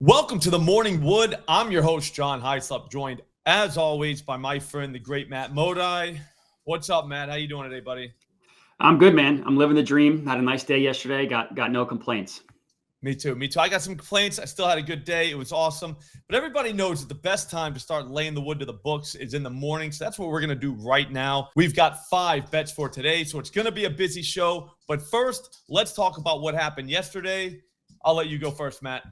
Welcome to the Morning Wood. I'm your host, John Hyslop, joined as always by my friend, the great Matt Modi. What's up, Matt? How you doing today, buddy? I'm good, man. I'm living the dream. Had a nice day yesterday. Got no complaints. Me too. I got some complaints. I still had a good day. It was awesome. But everybody knows that the best time to start laying the wood to the books is in the morning. So that's what we're going to do right now. We've got 5 bets for today, so it's going to be a busy show. But first, let's talk about what happened yesterday. I'll let you go first, Matt.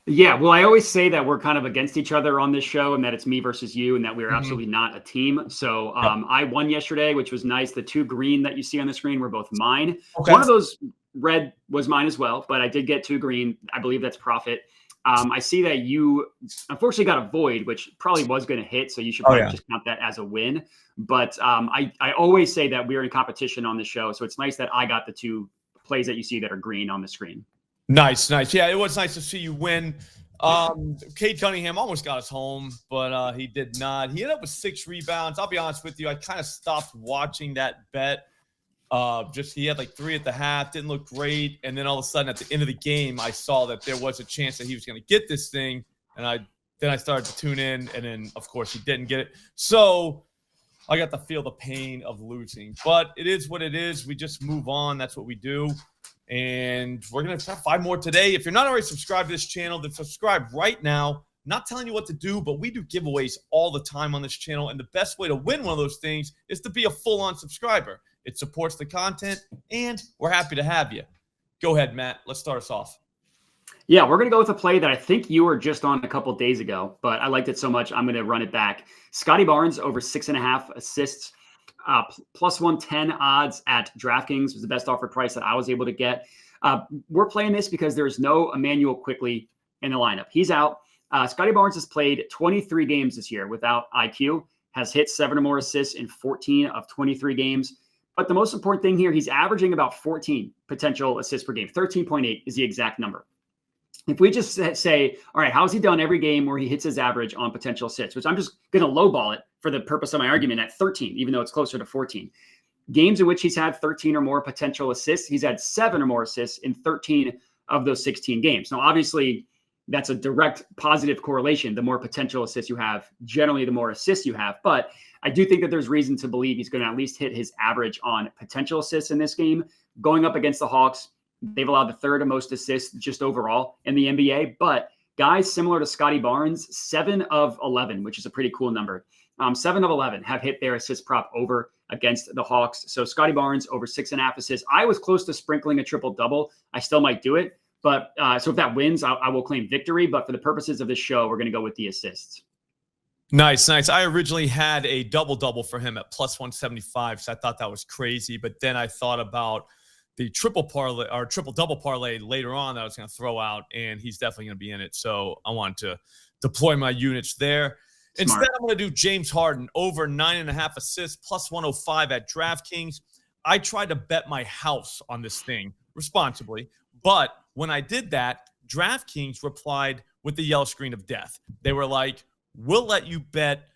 Yeah, well, I always say that we're kind of against each other on this show and that it's me versus you and that we're absolutely not a team. So I won yesterday, which was nice. The 2 green that you see on the screen were both mine. Okay. One of those red was mine as well, but I did get 2 green. I believe that's profit. I see that you unfortunately got a void, which probably was going to hit. So you should probably just count that as a win. But I always say that we're in competition on the show. So it's nice that I got the 2 plays that you see that are green on the screen. Nice. Yeah, it was nice to see you win. Cade Cunningham almost got us home, but he did not. He ended up with 6 rebounds. I'll be honest with you, I kind of stopped watching that bet. He had like 3 at the half, didn't look great, and then all of a sudden at the end of the game, I saw that there was a chance that he was going to get this thing, and I started to tune in, and then of course he didn't get it. So I got to feel the pain of losing, but it is what it is. We just move on. That's what we do. And we're going to have 5 more today. If you're not already subscribed to this channel, then subscribe right now. Not telling you what to do, but we do giveaways all the time on this channel. And the best way to win one of those things is to be a full-on subscriber. It supports the content, and we're happy to have you. Go ahead, Matt. Let's start us off. Yeah, we're going to go with a play that I think you were just on a couple days ago, but I liked it so much, I'm going to run it back. Scotty Barnes over 6.5 assists. Plus 110 odds at DraftKings was the best offer price that I was able to get. We're playing this because there's no Emmanuel Quickly in the lineup. He's out. Scotty Barnes has played 23 games this year without IQ, has hit 7 or more assists in 14 of 23 games. But the most important thing here, he's averaging about 14 potential assists per game. 13.8 is the exact number. If we just say, all right, how's he done every game where he hits his average on potential assists, which I'm just going to lowball it for the purpose of my argument at 13, even though it's closer to 14. Games in which he's had 13 or more potential assists, he's had 7 or more assists in 13 of those 16 games. Now, obviously, that's a direct positive correlation. The more potential assists you have, generally the more assists you have. But I do think that there's reason to believe he's going to at least hit his average on potential assists in this game. Going up against the Hawks, they've allowed the 3rd most assists just overall in the NBA. But guys similar to Scotty Barnes, 7 of 11, which is a pretty cool number. 7 of 11 have hit their assist prop over against the Hawks. So Scotty Barnes over 6.5 assists. I was close to sprinkling a triple-double. I still might do it. But so if that wins, I will claim victory. But for the purposes of this show, we're going to go with the assists. Nice. I originally had a double-double for him at plus 175, so I thought that was crazy. But then I thought about the triple parlay or triple-double parlay later on that I was going to throw out, and he's definitely going to be in it. So I wanted to deploy my units there. Smart. Instead, I'm going to do James Harden over 9.5 assists, plus 105 at DraftKings. I tried to bet my house on this thing responsibly, but when I did that, DraftKings replied with the yellow screen of death. They were like, we'll let you bet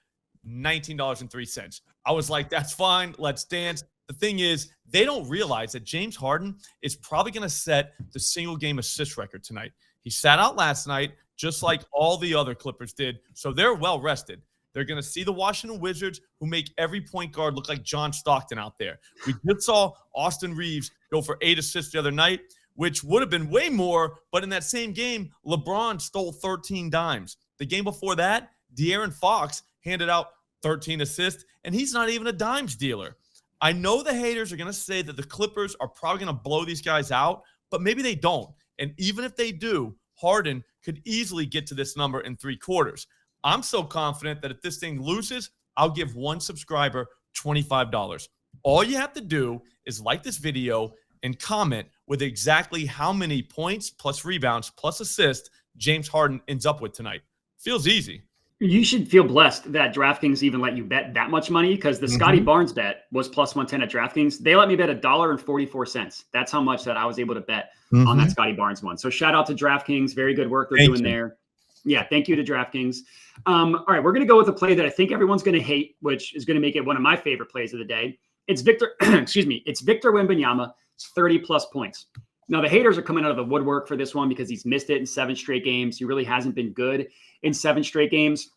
$19.03. I was like, that's fine. Let's dance. The thing is, they don't realize that James Harden is probably going to set the single game assist record tonight. He sat out last night, just like all the other Clippers did, so they're well rested. They're going to see the Washington Wizards, who make every point guard look like John Stockton out there. We just saw Austin Reeves go for 8 assists the other night, which would have been way more, but in that same game, LeBron stole 13 dimes. The game before that, De'Aaron Fox handed out 13 assists, and he's not even a dimes dealer. I know the haters are going to say that the Clippers are probably going to blow these guys out, but maybe they don't. And even if they do, Harden could easily get to this number in 3 quarters. I'm so confident that if this thing loses, I'll give one subscriber $25. All you have to do is like this video and comment with exactly how many points plus rebounds plus assists James Harden ends up with tonight. Feels easy. You should feel blessed that DraftKings even let you bet that much money, because the Scotty Barnes bet was plus 110 at DraftKings. They let me bet $1.44. That's how much that I was able to bet on that Scotty Barnes one. So shout out to DraftKings. Very good work they're doing there. Yeah, thank you to DraftKings. All right, we're going to go with a play that I think everyone's going to hate, which is going to make it one of my favorite plays of the day. It's Victor Wembanyama. It's 30-plus points. Now, the haters are coming out of the woodwork for this one because he's missed it in 7 straight games. He really hasn't been good in 7 straight games.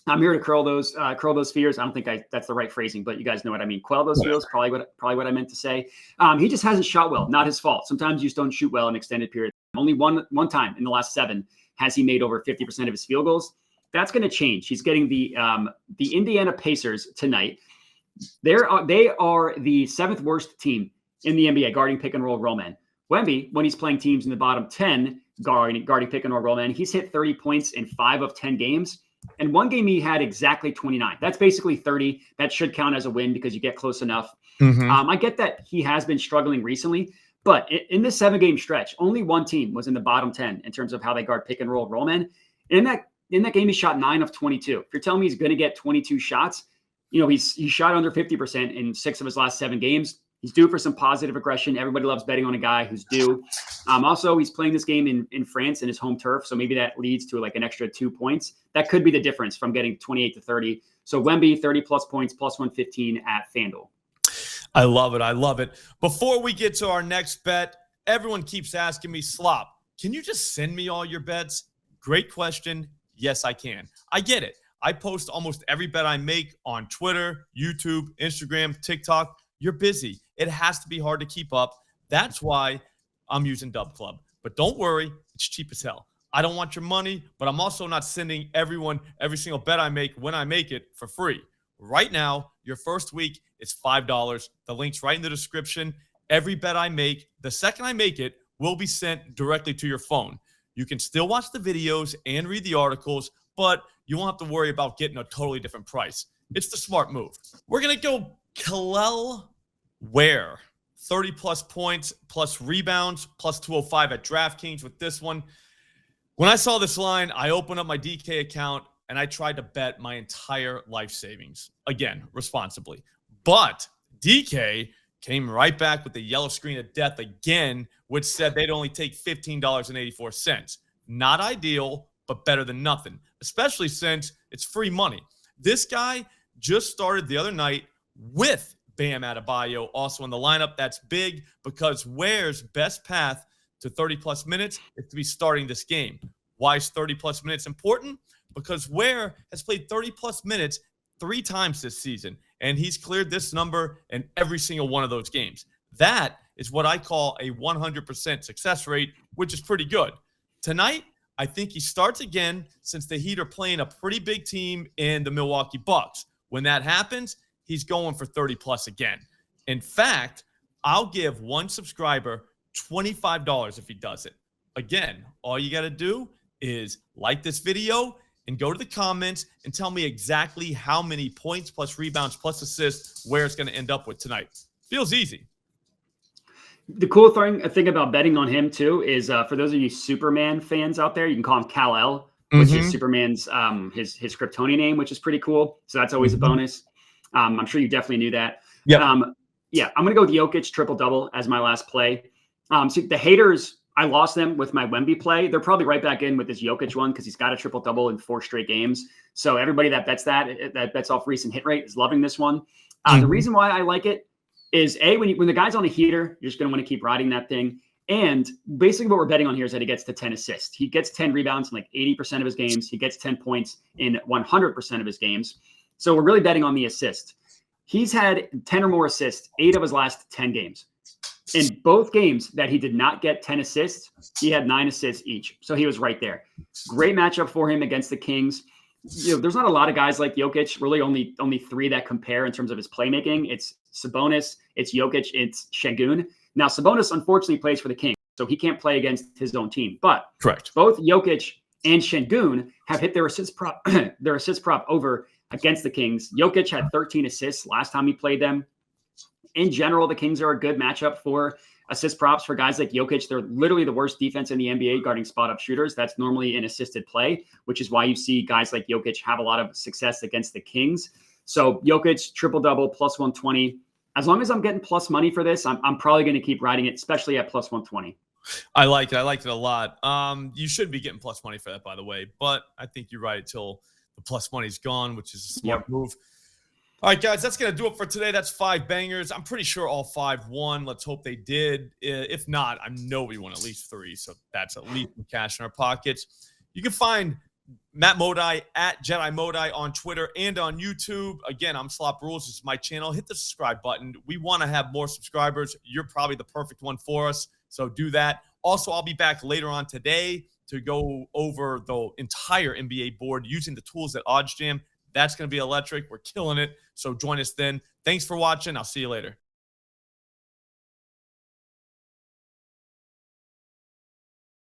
I'm here to curl those fears. I don't think that's the right phrasing, but you guys know what I mean. Quell those fears, probably what I meant to say. He just hasn't shot well. Not his fault. Sometimes you just don't shoot well in extended periods. Only one time in the last 7 has he made over 50% of his field goals. That's going to change. He's getting the Indiana Pacers tonight. They are the 7th worst team in the NBA guarding pick and roll man. Wemby, when he's playing teams in the bottom 10 guarding pick and roll man, he's hit 30 points in 5 of 10 games. And one game he had exactly 29. That's basically 30. That should count as a win because you get close enough. I get that he has been struggling recently, but in this 7-game stretch, only one team was in the bottom 10 in terms of how they guard pick and roll man. In that game, he shot 9 of 22. If you're telling me he's going to get 22 shots, he's shot under 50% in 6 of his last 7 games. He's due for some positive aggression. Everybody loves betting on a guy who's due. Also, he's playing this game in France in his home turf, so maybe that leads to like an extra 2 points. That could be the difference from getting 28 to 30. So Wemby, 30-plus points, plus 115 at FanDuel. I love it. I love it. Before we get to our next bet, everyone keeps asking me, Slop, can you just send me all your bets? Great question. Yes, I can. I get it. I post almost every bet I make on Twitter, YouTube, Instagram, TikTok. You're busy. It has to be hard to keep up. That's why I'm using Dub Club. But don't worry, it's cheap as hell. I don't want your money, but I'm also not sending everyone every single bet I make when I make it for free. Right now, your first week is $5. The link's right in the description. Every bet I make, the second I make it, will be sent directly to your phone. You can still watch the videos and read the articles, but you won't have to worry about getting a totally different price. It's the smart move. We're going to go Kel'el Ware, 30-plus points, plus rebounds, plus 205 at DraftKings with this one. When I saw this line, I opened up my DK account, and I tried to bet my entire life savings. Again, responsibly. But DK came right back with the yellow screen of death again, which said they'd only take $15.84. Not ideal, but better than nothing, especially since it's free money. This guy just started the other night with Bam Adebayo also in the lineup. That's big because Ware's best path to 30-plus minutes is to be starting this game. Why is 30-plus minutes important? Because Ware has played 30-plus minutes 3 times this season, and he's cleared this number in every single one of those games. That is what I call a 100% success rate, which is pretty good. Tonight, I think he starts again since the Heat are playing a pretty big team in the Milwaukee Bucks. When that happens, he's going for 30-plus again. In fact, I'll give one subscriber $25 if he does it. Again, all you got to do is like this video and go to the comments and tell me exactly how many points plus rebounds plus assists where it's going to end up with tonight. Feels easy. The cool thing about betting on him too is for those of you Superman fans out there, you can call him Kal-El, which is Superman's his Kryptonian name, which is pretty cool. So that's always a bonus. I'm sure you definitely knew that. Yep. I'm going to go with Jokic triple-double as my last play. So the haters, I lost them with my Wemby play. They're probably right back in with this Jokic one because he's got a triple-double in 4 straight games. So everybody that bets that bets off recent hit rate is loving this one. The reason why I like it is, when the guy's on a heater, you're just going to want to keep riding that thing. And basically what we're betting on here is that he gets to 10 assists. He gets 10 rebounds in like 80% of his games. He gets 10 points in 100% of his games. So we're really betting on the assist. He's had 10 or more assists 8 of his last 10 games. In both games that he did not get 10 assists, he had 9 assists each. So he was right there. Great matchup for him against the Kings. There's not a lot of guys like Jokic, really only 3 that compare in terms of his playmaking. It's Sabonis, it's Jokic, it's Şengün. Now, Sabonis unfortunately plays for the Kings, so he can't play against his own team. But correct, both Jokic and Şengün have hit their assist prop over against the Kings. Jokic had 13 assists last time he played them. In general, the Kings are a good matchup for assist props for guys like Jokic. They're literally the worst defense in the NBA guarding spot-up shooters. That's normally an assisted play, which is why you see guys like Jokic have a lot of success against the Kings. So Jokic, triple-double, plus 120. As long as I'm getting plus money for this, I'm probably going to keep riding it, especially at plus 120. I like it. I liked it a lot. You should be getting plus money for that, by the way. But I think you're right until the plus money's gone, which is a smart move. All right, guys, that's going to do it for today. That's 5 bangers. I'm pretty sure all 5 won. Let's hope they did. If not, I know we won at least 3, so that's at least some cash in our pockets. You can find Matt Modi at Jedi Modi on Twitter and on YouTube. Again, I'm Slop Rules. It's my channel. Hit the subscribe button. We want to have more subscribers. You're probably the perfect one for us, so do that. Also, I'll be back later on today to go over the entire NBA board using the tools at OddsJam. That's going to be electric. We're killing it. So join us then. Thanks for watching. I'll see you later.